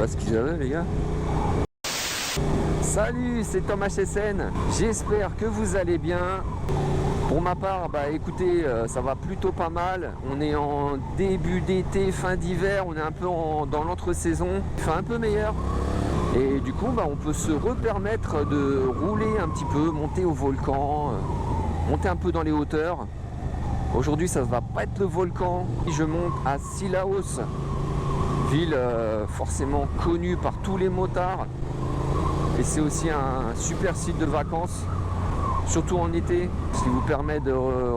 pas ce qu'ils avaient, les gars. Salut, c'est Tom HSN. J'espère que vous allez bien. Pour ma part, bah écoutez, ça va plutôt pas mal. On est en début d'été, fin d'hiver, on est un peu dans l'entre-saison. Il fait un peu meilleur. Et du coup, bah, on peut se repermettre de rouler un petit peu, monter au volcan, monter un peu dans les hauteurs. Aujourd'hui, ça ne va pas être le volcan. Je monte à Cilaos, ville forcément connue par tous les motards. Et c'est aussi un super site de vacances, surtout en été, ce qui vous permet de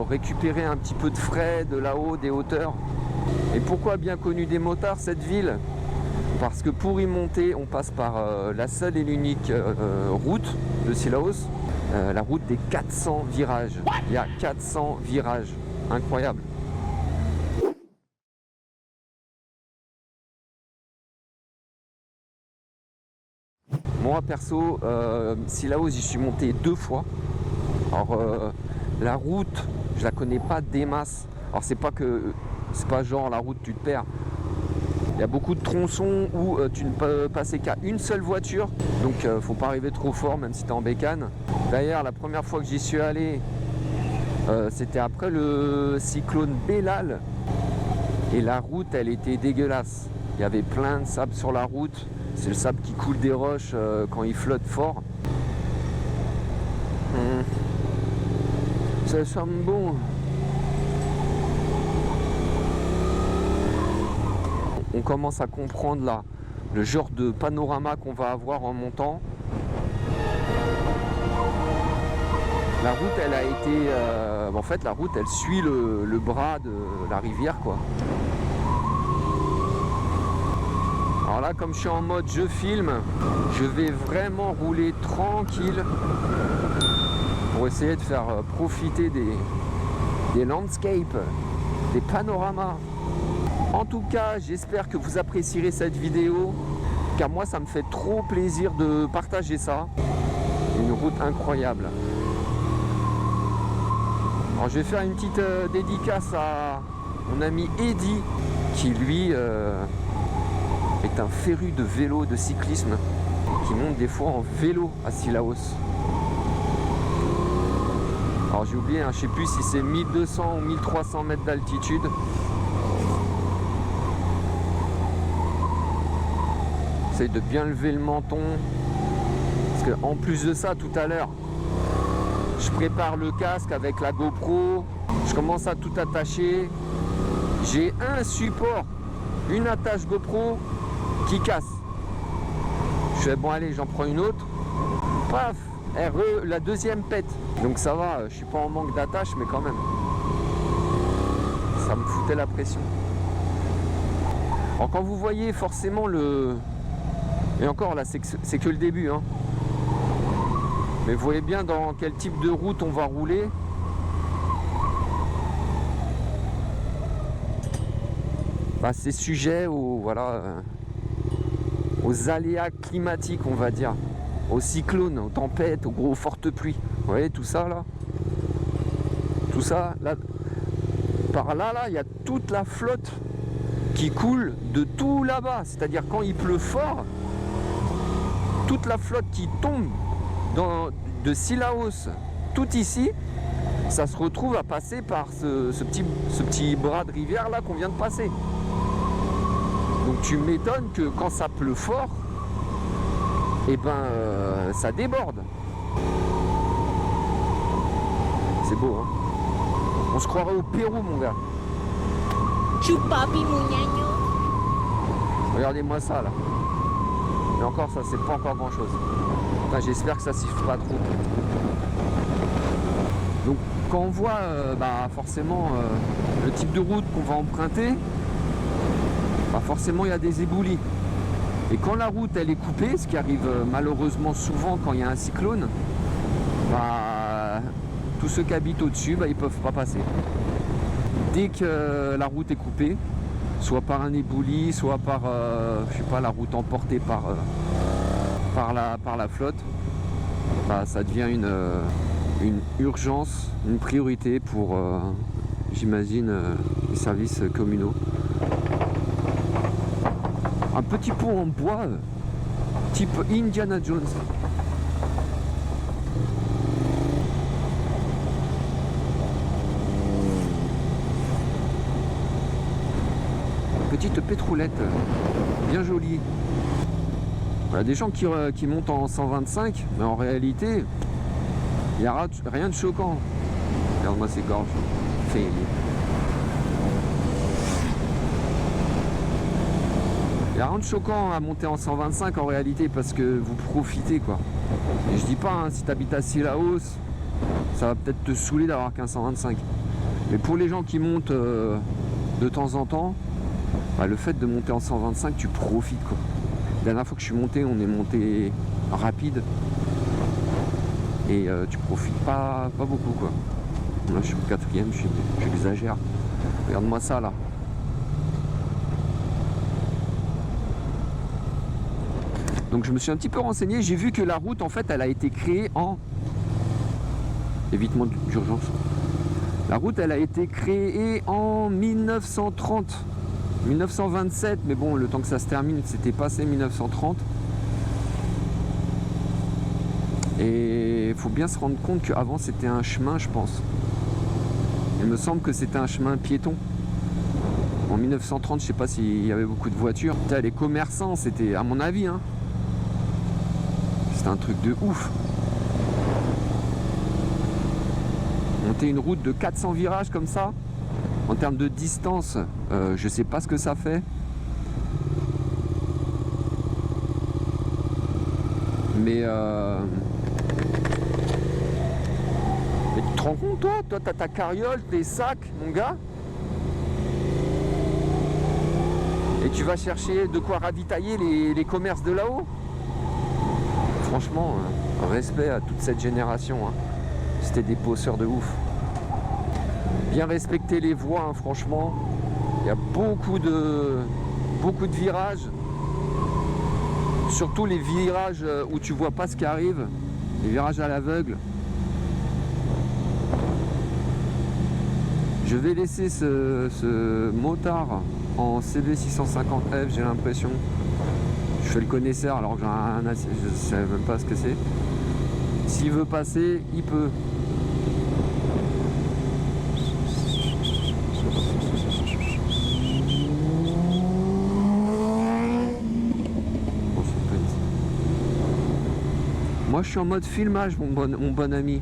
récupérer un petit peu de frais de là-haut, des hauteurs. Et pourquoi bien connue des motards cette ville? Parce que pour y monter, on passe par la seule et l'unique route de Cilaos, la route des 400 virages. Il y a 400 virages, incroyable. Moi perso, Cilaos, j'y suis monté 2 fois. Alors la route, je la connais pas des masses. Alors c'est pas genre la route tu te perds. Il y a beaucoup de tronçons où tu ne peux passer qu'à une seule voiture. Donc faut pas arriver trop fort même si tu es en bécane. D'ailleurs la première fois que j'y suis allé, c'était après le cyclone Bellal. Et la route elle était dégueulasse. Il y avait plein de sable sur la route. C'est le sable qui coule des roches quand il flotte fort. Ça sent bon. On commence à comprendre là le genre de panorama qu'on va avoir en montant. La route elle a été... en fait la route elle suit le bras de la rivière quoi. Alors là comme je suis en mode je filme, je vais vraiment rouler tranquille pour essayer de faire profiter des landscapes, des panoramas. En tout cas, j'espère que vous apprécierez cette vidéo, car moi, ça me fait trop plaisir de partager ça. Une route incroyable. Alors, je vais faire une petite dédicace à mon ami Eddy, qui lui est un féru de vélo, de cyclisme, qui monte des fois en vélo à Cilaos. Alors, j'ai oublié, hein, je ne sais plus si c'est 1200 ou 1300 mètres d'altitude. J'essaye de bien lever le menton. Parce que en plus de ça, tout à l'heure, je prépare le casque avec la GoPro. Je commence à tout attacher. J'ai un support, une attache GoPro qui casse. Je fais bon allez, j'en prends une autre. Paf, la deuxième pète. Donc ça va, je suis pas en manque d'attache, mais quand même. Ça me foutait la pression. Alors quand vous voyez forcément le... Et encore là, c'est que le début. Hein. Mais vous voyez bien dans quel type de route on va rouler. Bah, c'est sujet aux, voilà, aux aléas climatiques, on va dire. Aux cyclones, aux tempêtes, aux gros fortes pluies. Vous voyez tout ça là? Tout ça, là, par là, il y a toute la flotte qui coule de tout là-bas. C'est-à-dire quand il pleut fort, toute la flotte qui tombe de Cilaos, tout ici, ça se retrouve à passer par ce petit bras de rivière là qu'on vient de passer. Donc tu m'étonnes que quand ça pleut fort, et ben ça déborde. C'est beau, hein. On se croirait au Pérou, mon gars. Chupapi muñeño. Regardez-moi ça là. Et encore ça c'est pas encore grand chose. Enfin, j'espère que ça siffle pas trop. Donc quand on voit forcément le type de route qu'on va emprunter, bah, forcément il y a des éboulis. Et quand la route elle est coupée, ce qui arrive malheureusement souvent quand il y a un cyclone, bah, tous ceux qui habitent au-dessus, bah, ils peuvent pas passer. Dès que la route est coupée, soit par un éboulis, soit par je sais pas, la route emportée par la flotte, bah, ça devient une urgence, une priorité pour j'imagine les services communaux. Un petit pont en bois, type Indiana Jones. Petite pétrolette, bien jolie. Il y a des gens qui montent en 125, mais en réalité, il n'y a rien de choquant. Regarde-moi ces gorges. Il n'y a rien de choquant à monter en 125 en réalité, parce que vous profitez quoi. Et je dis pas, hein, si tu habites à Cilaos, ça va peut-être te saouler d'avoir qu'un 125. Mais pour les gens qui montent de temps en temps, bah, le fait de monter en 125, tu profites quoi. La dernière fois que je suis monté, on est monté rapide. Et tu profites pas beaucoup quoi. Là je suis au 4e, j'exagère. Regarde-moi ça là. Donc je me suis un petit peu renseigné, j'ai vu que la route en fait elle a été créée en évitement d'urgence. La route elle a été créée en 1930, 1927, mais bon le temps que ça se termine c'était passé 1930. Et il faut bien se rendre compte qu'avant c'était un chemin je pense. Il me semble que c'était un chemin piéton. En 1930 je sais pas s'il y avait beaucoup de voitures. Putain, les commerçants c'était à mon avis hein. C'est un truc de ouf. Monter une route de 400 virages comme ça, en termes de distance, je sais pas ce que ça fait. Mais tu te rends compte toi t'as ta carriole, tes sacs, mon gars. Et tu vas chercher de quoi ravitailler les commerces de là-haut. Franchement, respect à toute cette génération. Hein. C'était des bosseurs de ouf. Bien respecter les voies, hein, franchement. Il y a beaucoup de virages. Surtout les virages où tu vois pas ce qui arrive. Les virages à l'aveugle. Je vais laisser ce motard en CB650F, j'ai l'impression. Je fais le connaisseur alors que je ne sais même pas ce que c'est. S'il veut passer, il peut. Moi je suis en mode filmage mon bon ami.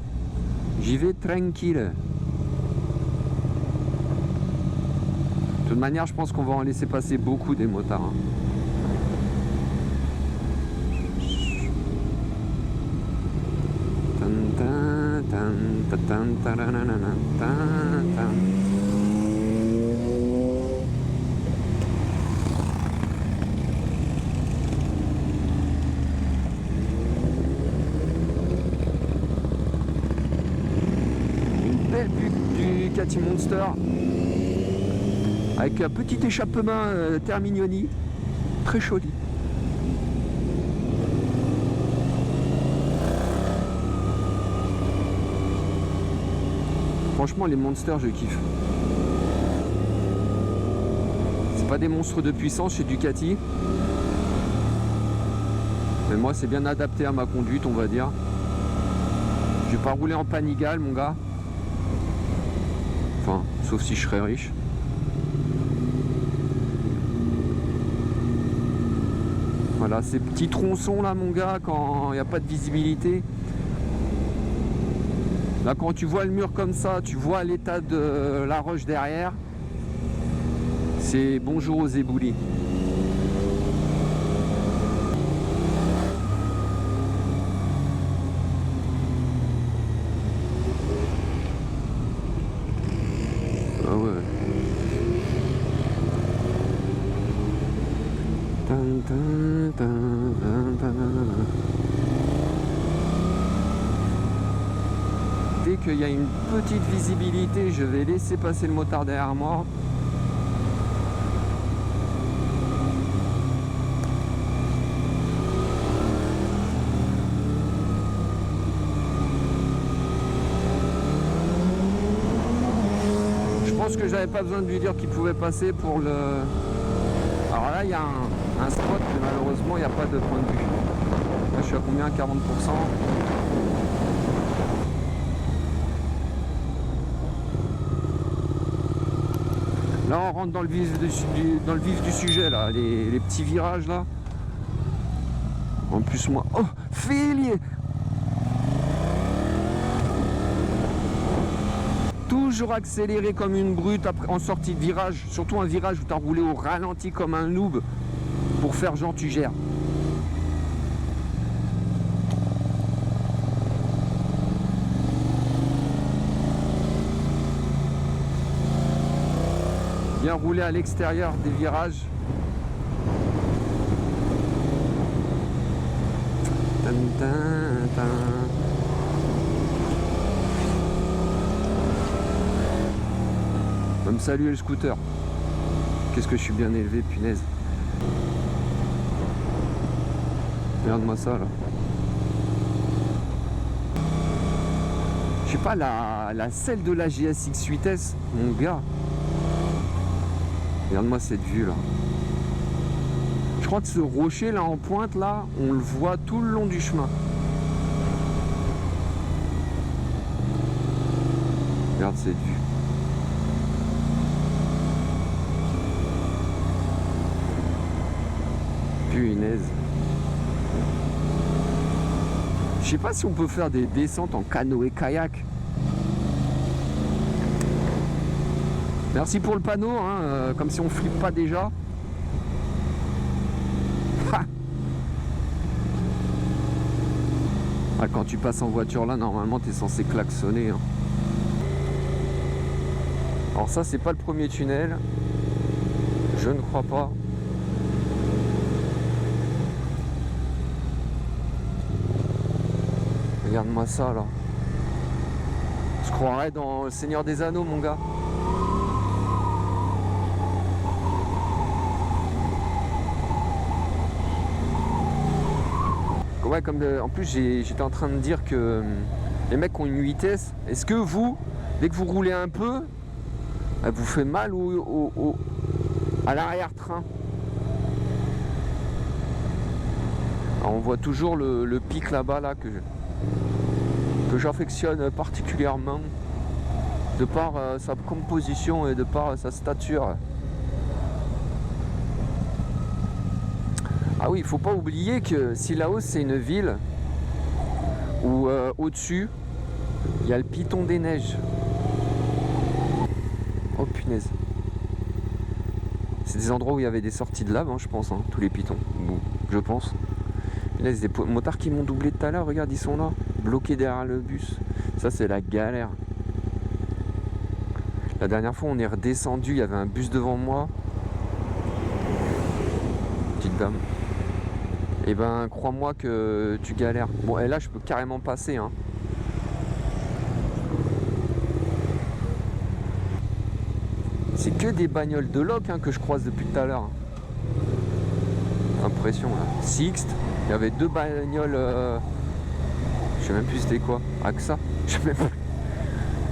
J'y vais tranquille. De toute manière je pense qu'on va en laisser passer beaucoup des motards. Hein. Une belle butte du Ducati Monster avec un petit échappement Terminioni, très joli. Franchement les Monsters je kiffe. C'est pas des monstres de puissance chez Ducati. Mais moi c'est bien adapté à ma conduite on va dire. Je vais pas rouler en Panigale mon gars. Enfin, sauf si je serais riche. Voilà, ces petits tronçons là mon gars quand il n'y a pas de visibilité. Là quand tu vois le mur comme ça, tu vois l'état de la roche derrière. C'est bonjour aux éboulis. Ah ouais. Dès qu'il y a une petite visibilité, je vais laisser passer le motard derrière moi. Je pense que j'avais pas besoin de lui dire qu'il pouvait passer pour le... Alors là, il y a un spot, mais malheureusement il n'y a pas de point de vue. Là je suis à combien? 40%. Là on rentre dans le vif du sujet là, les petits virages là. En plus moi. Oh Félier. Toujours accéléré comme une brute en sortie de virage, surtout un virage où tu as roulé au ralenti comme un noob pour faire genre tu gères. Bien rouler à l'extérieur des virages. Tan, tan, tan. Va me saluer le scooter. Qu'est-ce que je suis bien élevé, punaise. Regarde-moi ça là. Je sais pas, la selle de la GSX 8S, mon gars. Regarde-moi cette vue là. Je crois que ce rocher là en pointe là, on le voit tout le long du chemin. Regarde cette vue. Punaise. Je sais pas si on peut faire des descentes en canoë-kayak. Merci pour le panneau, hein, comme si on flippe pas déjà. Ah, quand tu passes en voiture là, normalement tu es censé klaxonner. Hein. Alors ça c'est pas le premier tunnel. Je ne crois pas. Regarde-moi ça là. Je croirais dans le Seigneur des Anneaux mon gars. Ouais, en plus j'étais en train de dire que les mecs ont une vitesse. Est-ce que vous, dès que vous roulez un peu, elle vous fait mal à l'arrière-train? On voit toujours le pic là-bas là, que j'affectionne particulièrement de par sa composition et de par sa stature. Ah oui, il faut pas oublier que Sillaos c'est une ville où au-dessus il y a le piton des neiges. Oh punaise. C'est des endroits où il y avait des sorties de lave, hein, je pense, hein, tous les pitons. Bon, je pense. Là, c'est des motards qui m'ont doublé tout à l'heure, regarde, ils sont là, bloqués derrière le bus. Ça, c'est la galère. La dernière fois, on est redescendu, il y avait un bus devant moi. Petite dame. Et ben, crois-moi que tu galères. Bon, et là, je peux carrément passer, hein. C'est que des bagnoles de loc hein, que je croise depuis tout à l'heure. Impression là. Sixt, il y avait deux bagnoles. Je sais même plus c'était quoi. AXA. Je sais même plus.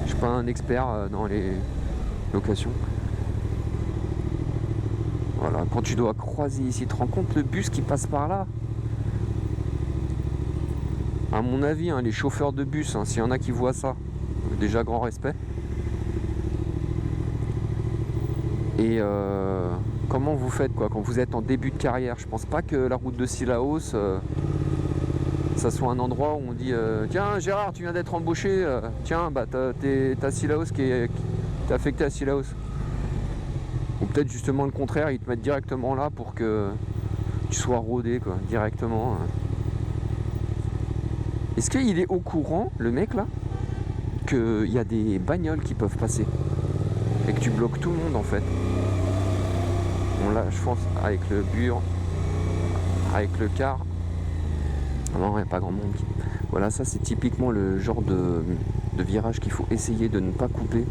Je suis pas un expert dans les locations. Voilà, quand tu dois croiser ici, tu te rends compte le bus qui passe par là? À mon avis, hein, les chauffeurs de bus, hein, s'il y en a qui voient ça, déjà grand respect. Et comment vous faites quoi quand vous êtes en début de carrière? Je pense pas que la route de Sillaos, ça soit un endroit où on dit tiens Gérard, tu viens d'être embauché, tiens bah t'as Sillaos t'es affecté à Sillaos. Ou peut-être justement le contraire, ils te mettent directement là pour que tu sois rodé quoi, directement. Est-ce qu'il est au courant, le mec là, qu'il y a des bagnoles qui peuvent passer et que tu bloques tout le monde en fait? Bon là je pense avec le bur, avec le car, non il n'y a pas grand monde. Voilà, ça c'est typiquement le genre de virage qu'il faut essayer de ne pas couper.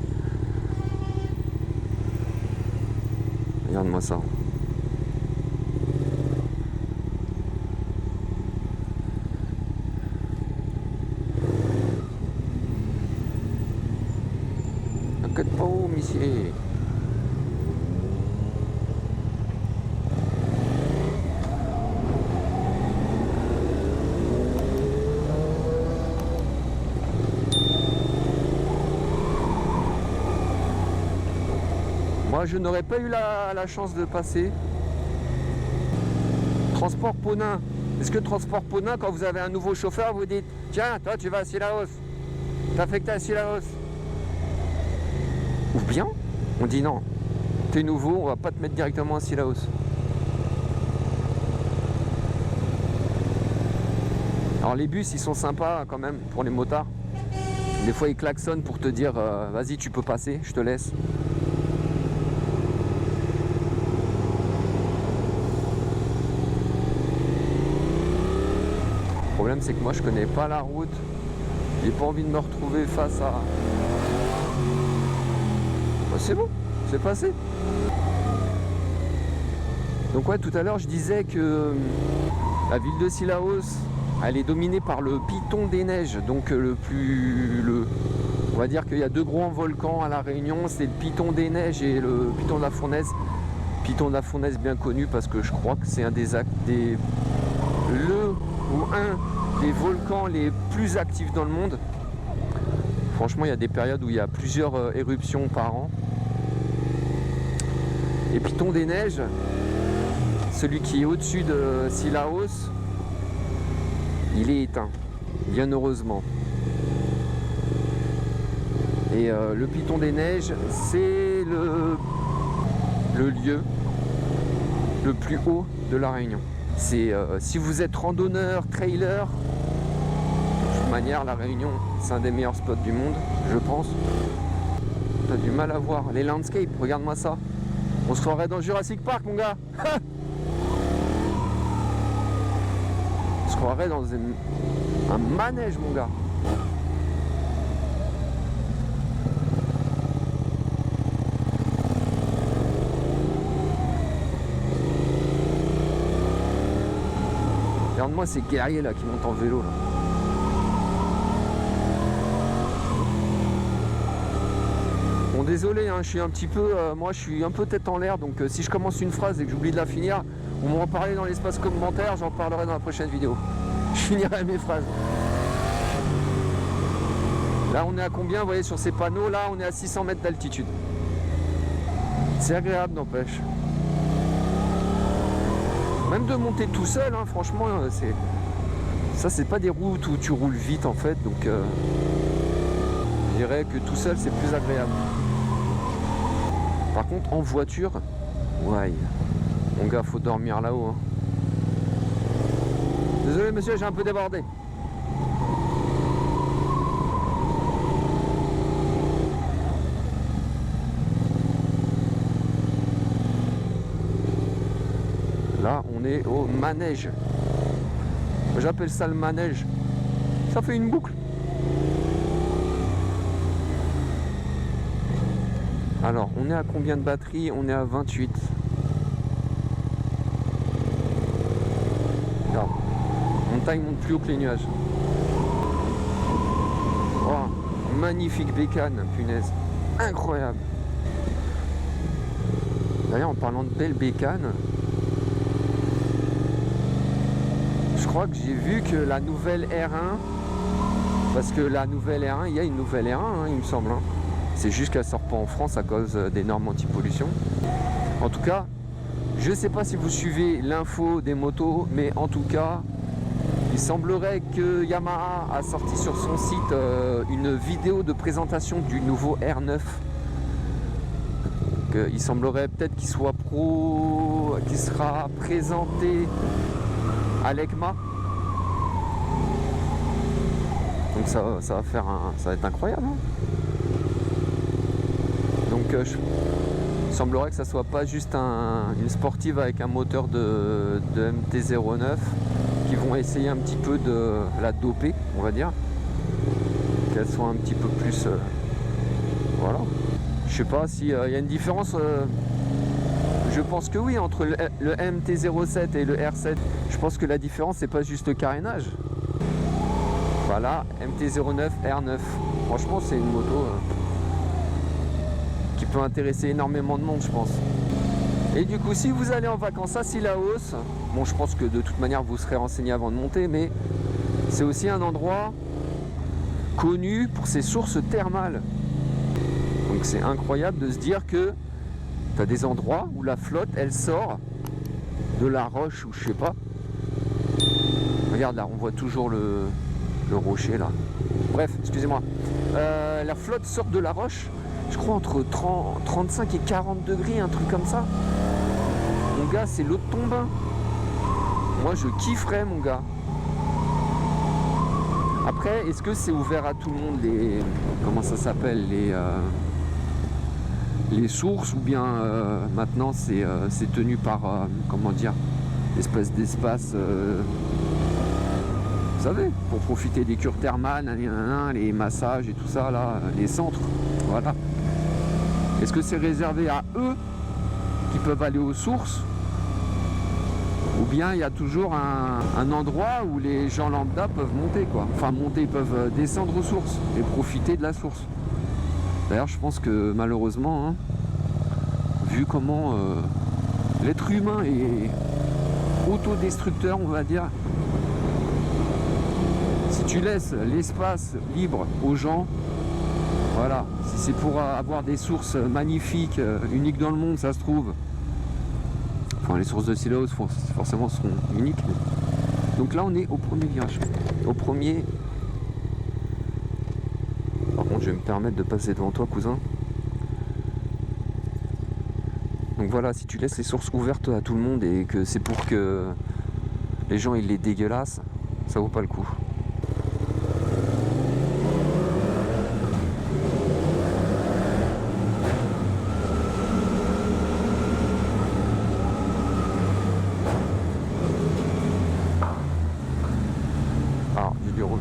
Regarde-moi ça. T'inquiète pas, monsieur. Moi, je n'aurais pas eu la chance de passer. Transport Ponin. Est-ce que Transport Ponin, quand vous avez un nouveau chauffeur, vous dites « Tiens, toi, tu vas à Sillaos. T'as affecté à Sillaos. » Ou bien, on dit « Non, t'es nouveau, on va pas te mettre directement à Sillaos. » Alors les bus, ils sont sympas quand même pour les motards. Des fois, ils klaxonnent pour te dire « Vas-y, tu peux passer, je te laisse. » Le problème, c'est que moi, je connais pas la route. J'ai pas envie de me retrouver face à... Bah, c'est bon, c'est passé. Donc ouais, tout à l'heure, je disais que la ville de Sillaos, elle est dominée par le Piton des Neiges. Donc on va dire qu'il y a deux grands volcans à La Réunion, c'est le Piton des Neiges et le Piton de la Fournaise. Piton de la Fournaise bien connu parce que je crois que c'est un des des volcans les plus actifs dans le monde. Franchement, il y a des périodes où il y a plusieurs éruptions par an. Et Piton des Neiges, celui qui est au-dessus de Sillaos, il est éteint, bien heureusement. Et le Piton des Neiges, c'est le lieu le plus haut de La Réunion. C'est si vous êtes randonneur, trailer, de toute manière, La Réunion, c'est un des meilleurs spots du monde, je pense. T'as du mal à voir les landscapes, regarde-moi ça. On se croirait dans Jurassic Park, mon gars. On se croirait dans un manège, mon gars. Regarde-moi ces guerriers là qui montent en vélo là. Bon, désolé, hein, je suis un petit peu, moi je suis un peu tête en l'air, donc si je commence une phrase et que j'oublie de la finir, on m'en parler dans l'espace commentaire, j'en parlerai dans la prochaine vidéo. Je finirai mes phrases. Là on est à combien, vous voyez sur ces panneaux, là on est à 600 mètres d'altitude. C'est agréable n'empêche. Même de monter tout seul, hein, franchement, c'est pas des routes où tu roules vite en fait, donc je dirais que tout seul c'est plus agréable. Par contre en voiture, ouais, mon gars, faut dormir là-haut. Hein. Désolé monsieur, j'ai un peu débordé. Là, on est au manège. J'appelle ça le manège. Ça fait une boucle. Alors, on est à combien de batterie? On est à 28. Regarde. Montagne monte plus haut que les nuages. Oh, magnifique bécane, punaise. Incroyable. D'ailleurs, en parlant de belle bécane, je crois que j'ai vu que la nouvelle R1, parce que la nouvelle R1, il y a une nouvelle R1, hein, il me semble. Hein. C'est juste qu'elle ne sort pas en France à cause des normes anti-pollution. En tout cas, je ne sais pas si vous suivez l'info des motos, mais en tout cas, il semblerait que Yamaha a sorti sur son site une vidéo de présentation du nouveau R9. Il semblerait peut-être qu'il soit qu'il sera présenté à l'ECMA. Donc ça va être incroyable. Hein. Donc il semblerait que ça soit pas juste une sportive avec un moteur de MT-09 qui vont essayer un petit peu de la doper, on va dire. Qu'elle soit un petit peu plus... voilà. Je sais pas s'il y a une différence. Je pense que oui, entre le MT-07 et le R7. Je pense que la différence, c'est pas juste le carénage. Voilà, MT-09, R9. Franchement, c'est une moto qui peut intéresser énormément de monde, je pense. Et du coup, si vous allez en vacances à Sillaos, bon, je pense que de toute manière, vous serez renseigné avant de monter, mais c'est aussi un endroit connu pour ses sources thermales. Donc c'est incroyable de se dire que Tu as des endroits où la flotte, elle sort de la roche ou je sais pas. Regarde là, on voit toujours le rocher là. Bref, excusez-moi. La flotte sort de la roche, je crois entre 35 et 40 degrés, un truc comme ça. Mon gars, c'est l'eau de ton bain. Moi, je kifferais, mon gars. Après, est-ce que c'est ouvert à tout le monde, les... Comment ça s'appelle, les sources, ou bien maintenant c'est tenu par, comment dire, espèce d'espace, vous savez, pour profiter des cures thermales, les massages et tout ça, là, les centres, voilà. Est-ce que c'est réservé à eux qui peuvent aller aux sources, ou bien il y a toujours un endroit où les gens lambda peuvent monter, quoi. Enfin, monter, ils peuvent descendre aux sources et profiter de la source. D'ailleurs, je pense que malheureusement, hein, vu comment l'être humain est autodestructeur, on va dire, si tu laisses l'espace libre aux gens, voilà, si c'est pour avoir des sources magnifiques, uniques dans le monde, ça se trouve. Enfin, les sources de Sillaos forcément seront uniques. Donc là, on est au premier virage. Au premier... Par contre, je vais me permettre de passer devant toi, cousin. Donc voilà, si tu laisses les sources ouvertes à tout le monde et que c'est pour que les gens ils les dégueulassent, ça vaut pas le coup. Alors, il y a du rouge.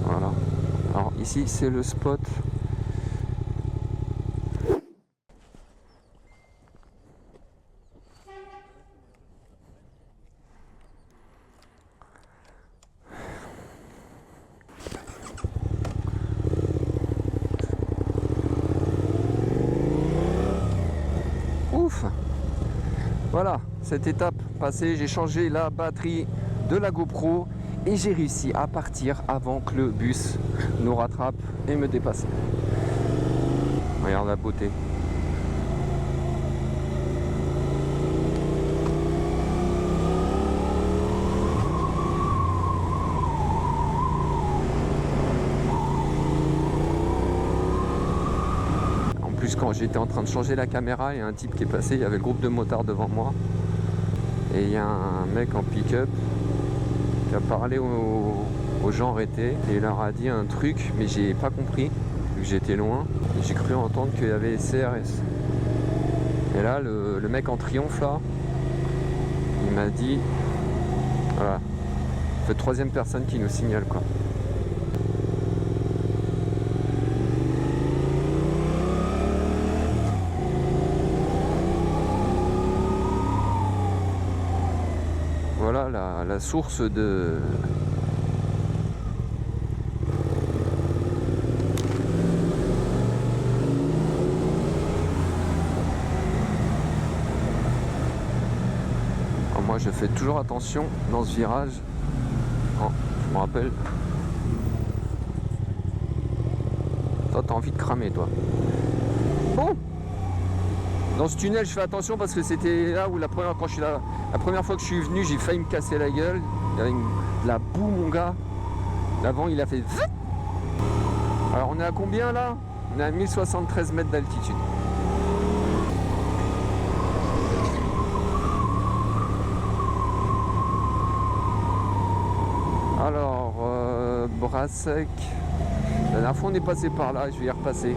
Voilà. Alors ici c'est le spot. Ouf. Voilà, cette étape passée, j'ai changé la batterie de la GoPro et j'ai réussi à partir avant que le bus nous rattrape et me dépasse. Regarde la beauté. Quand j'étais en train de changer la caméra, il y a un type qui est passé, il y avait le groupe de motards devant moi et il y a un mec en pick-up qui a parlé aux gens arrêtés et il leur a dit un truc, mais j'ai pas compris vu que j'étais loin. J'ai cru entendre qu'il y avait CRS. Et là le mec en triomphe là, il m'a dit voilà, c'est la troisième personne qui nous signale, quoi. Voilà la source de... Alors moi je fais toujours attention dans ce virage. Oh, je me rappelle. Toi t'as envie de cramer, toi. Bon, dans ce tunnel je fais attention parce que c'était là où la première fois que je suis venu, j'ai failli me casser la gueule. Il y avait de la boue, mon gars. L'avant, il a fait... Alors, on est à combien, là? On est à 1073 mètres d'altitude. Alors, bras sec. La dernière fois, on est passé par là. Je vais y repasser.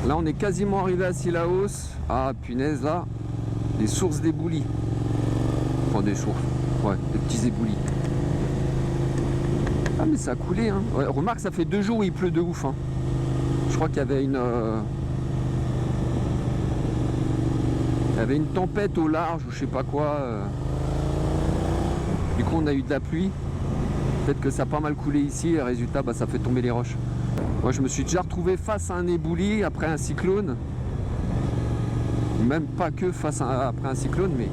Là, on est quasiment arrivé à Sillaos. Ah, punaise, là. Les sources d'éboulis. Enfin, des sources. Ouais, des petits éboulis. Ah, mais ça a coulé, hein. Ouais, remarque, ça fait 2 jours où il pleut de ouf, hein. Je crois qu'il y avait une... Il y avait une tempête au large ou je sais pas quoi. Du coup, on a eu de la pluie. Peut-être que ça a pas mal coulé ici. Et résultat, bah, ça fait tomber les roches. Moi, je me suis déjà retrouvé face à un ébouli après un cyclone. Même pas que après un cyclone, mais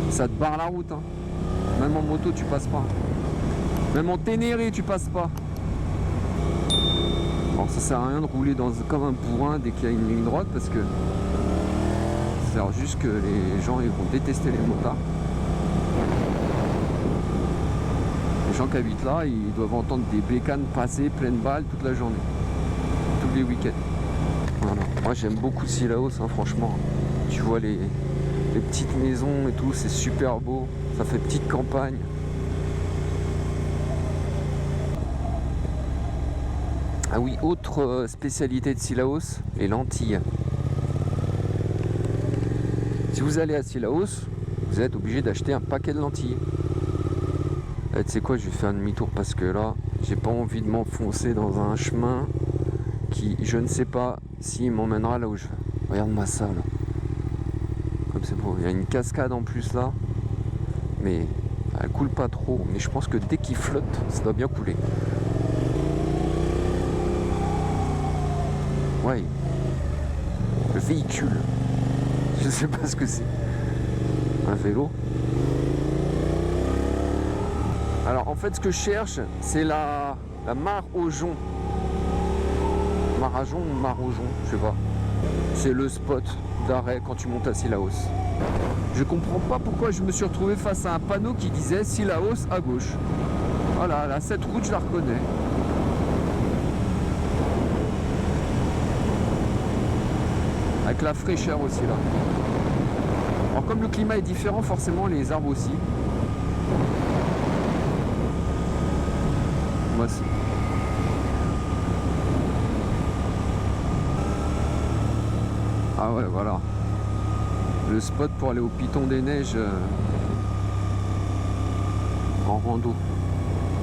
ça te barre la route, hein. Même en moto, tu passes pas. Même en Ténéré, tu passes pas. Alors ça sert à rien de rouler comme un bourrin dès qu'il y a une ligne droite parce que ça sert juste que les gens ils vont détester les motards. Les gens qui habitent là, ils doivent entendre des bécanes passer pleines balles toute la journée, tous les week-ends. Voilà. Moi j'aime beaucoup Cilaos, hein, franchement. Tu vois les petites maisons et tout, c'est super beau. Ça fait petite campagne. Ah oui, autre spécialité de Cilaos, les lentilles. Si vous allez à Cilaos, vous êtes obligé d'acheter un paquet de lentilles. Tu sais quoi, je vais faire un demi-tour parce que là, j'ai pas envie de m'enfoncer dans un chemin qui, je ne sais pas s'il m'emmènera là où je veux. Regarde-moi ça là. Comme c'est beau. Il y a une cascade en plus là. Mais elle coule pas trop. Mais je pense que dès qu'il flotte, ça doit bien couler. Ouais. Le véhicule. Je sais pas ce que c'est. Un vélo. Alors en fait ce que je cherche c'est la mare au jonc. Marajon ou Marojon, je sais pas. C'est le spot d'arrêt quand tu montes à Cilaos. Je comprends pas pourquoi je me suis retrouvé face à un panneau qui disait Cilaos à gauche. Voilà, là cette route je la reconnais. Avec la fraîcheur aussi là. Alors comme le climat est différent, forcément les arbres aussi. Voici. Ah ouais, voilà. Le spot pour aller au Piton des Neiges en rando.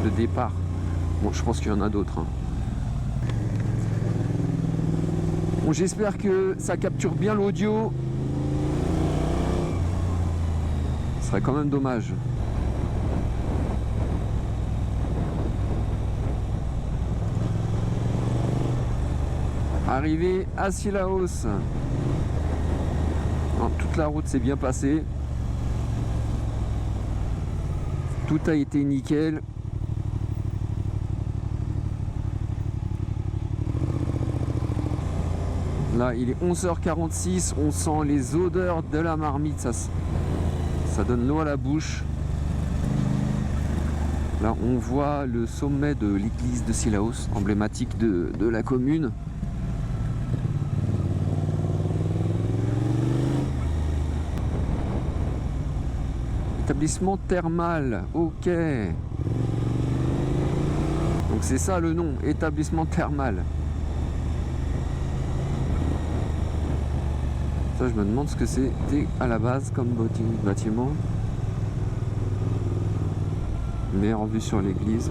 Le départ. Bon, je pense qu'il y en a d'autres. Hein. Bon, j'espère que ça capture bien l'audio. Ce serait quand même dommage. Arrivé à Cilaos. Toute la route s'est bien passée. Tout a été nickel. Là, il est 11h46. On sent les odeurs de la marmite. Ça donne l'eau à la bouche. Là, on voit le sommet de l'église de Cilaos, emblématique de la commune. Établissement thermal, ok. Donc c'est ça le nom, établissement thermal. Ça je me demande ce que c'était à la base comme bâtiment. Meilleure vue sur l'église.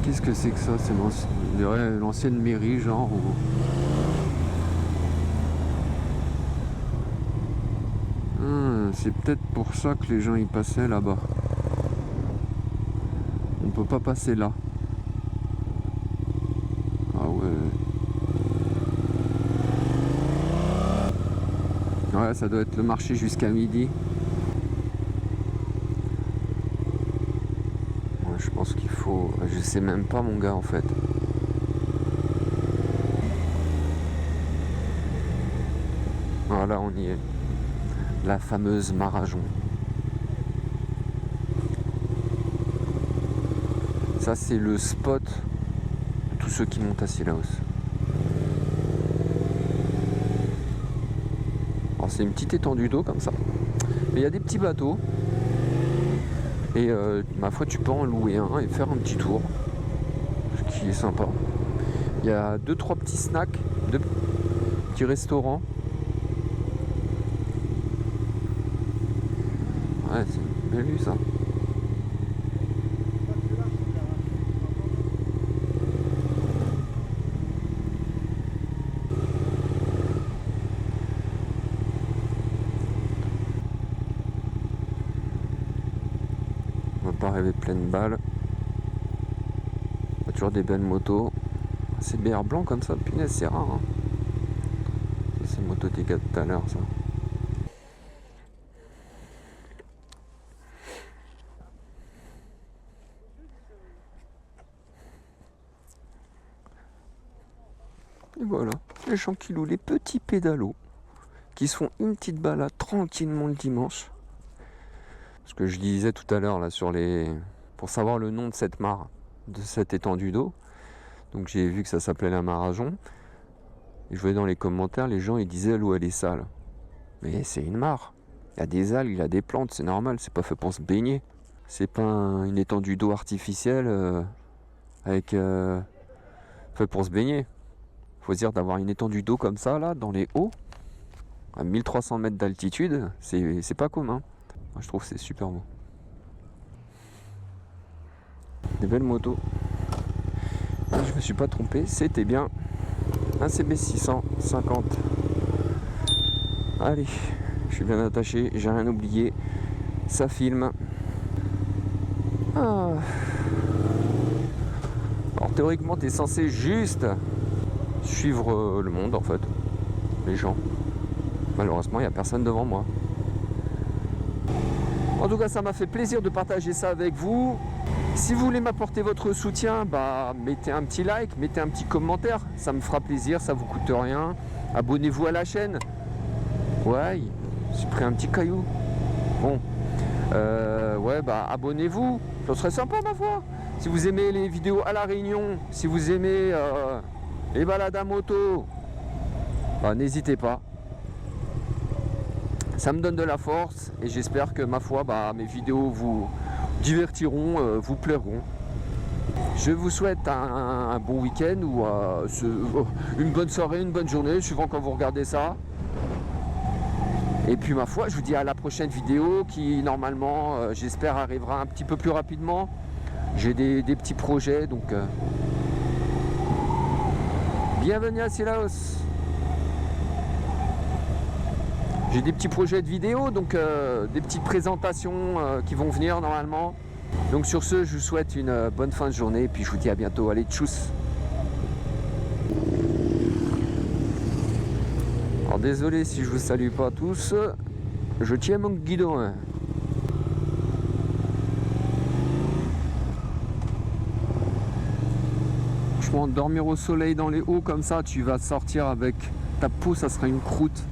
Qu'est-ce que c'est que ça? C'est l'ancienne mairie genre ou... C'est peut-être pour ça que les gens y passaient là-bas. On peut pas passer là. Ah ouais. Ouais, ça doit être le marché jusqu'à midi. Ouais, je pense qu'il faut... Je sais même pas mon gars en fait. Voilà, on y est. La fameuse Marajon. Ça c'est le spot de tous ceux qui montent à Cilaos. Alors c'est une petite étendue d'eau comme ça. Mais il y a des petits bateaux. Et ma foi tu peux en louer un et faire un petit tour. Ce qui est sympa. Il y a 2-3 petits snacks, 2 petits restaurants. Ouais, c'est bien vu ça. On va pas rêver pleine balle. Il y a toujours des belles motos. C'est BR blanc comme ça, punaise, c'est rare. Hein. Ça, c'est moto des gars de tout à l'heure ça. Et voilà, les gens qui louent les petits pédalos, qui se font une petite balade tranquillement le dimanche. Ce que je disais tout à l'heure là sur les... pour savoir le nom de cette mare, de cette étendue d'eau. Donc j'ai vu que ça s'appelait la mare à joncs. Et je voyais dans les commentaires, les gens ils disaient l'eau elle est sale. Mais c'est une mare. Il y a des algues, il y a des plantes, c'est normal, c'est pas fait pour se baigner. C'est pas une étendue d'eau artificielle avec fait pour se baigner. Faut se dire d'avoir une étendue d'eau comme ça là, dans les hauts, à 1300 mètres d'altitude, c'est pas commun. Moi je trouve que c'est super beau. Des belles motos. Et je me suis pas trompé, c'était bien un CB650. Allez, je suis bien attaché, j'ai rien oublié. Ça filme. Ah. Alors théoriquement, tu es censé juste suivre le monde en fait, les gens. Malheureusement, il n'y a personne devant moi. En tout cas, ça m'a fait plaisir de partager ça avec vous. Si vous voulez m'apporter votre soutien, bah, mettez un petit like, mettez un petit commentaire. Ça me fera plaisir, ça vous coûte rien. Abonnez-vous à la chaîne. Ouais, j'ai pris un petit caillou. Bon, ouais, bah abonnez-vous. Ça serait sympa, ma foi. Si vous aimez les vidéos à La Réunion, si vous aimez les balades à moto, bah, n'hésitez pas. Ça me donne de la force et j'espère que, ma foi, bah, mes vidéos vous divertiront, vous plairont. Je vous souhaite un bon week-end ou une bonne soirée, une bonne journée, suivant quand vous regardez ça. Et puis ma foi, je vous dis à la prochaine vidéo qui normalement, j'espère, arrivera un petit peu plus rapidement. J'ai des petits projets, donc bienvenue à Silaos. J'ai des petits projets de vidéo, donc des petites présentations qui vont venir normalement. Donc sur ce, je vous souhaite une bonne fin de journée et puis je vous dis à bientôt. Allez, tchuss. Alors désolé si je vous salue pas tous, je tiens mon guidon. Hein. Franchement, dormir au soleil dans les hauts comme ça, tu vas sortir avec ta peau, ça sera une croûte.